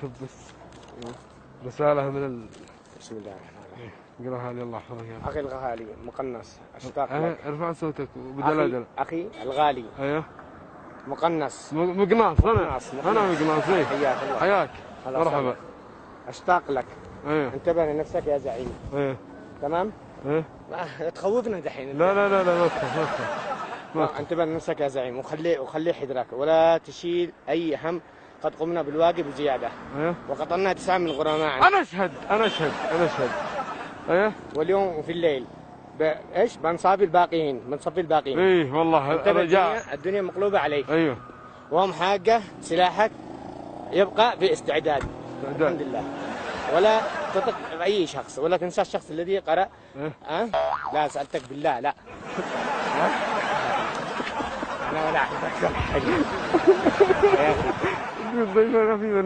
كتب بس رسالة من بسم الله الرحمن الرحيم. اقراها لي الله يحفظك يا أخي الغالي مقنص أشتاق لك. ارفع صوتك بدلادل. أخي الغالي ايوه مقنص مقناص. انا مقناص. ايه حياك الله. حياك مرحبا. أشتاق لك. ايوه انتبه لنفسك يا زعيم. ايوه تمام؟ ايه تخوفنا دحين. لا لا لا لا ما تخاف ما تخاف. انتبه لنفسك يا زعيم وخلي حذرك ولا تشيل أي هم. قد قمنا بالواجب وزيادة. ايوه وقتلنا 9 من الغرماء. انا اشهد. ايوه واليوم وفي الليل ايش بنصفي الباقيين. ايه والله انتبه الدنيا مقلوبة عليك. ايوه وهم حاجة سلاحك يبقى في استعداد. الحمد لله. ولا تثق بأي شخص ولا تنسى الشخص الذي قرأ. إيه؟ لا سألتك بالله لا. أنا ولا أحبك ولا حاجة. ضيفة خفيفة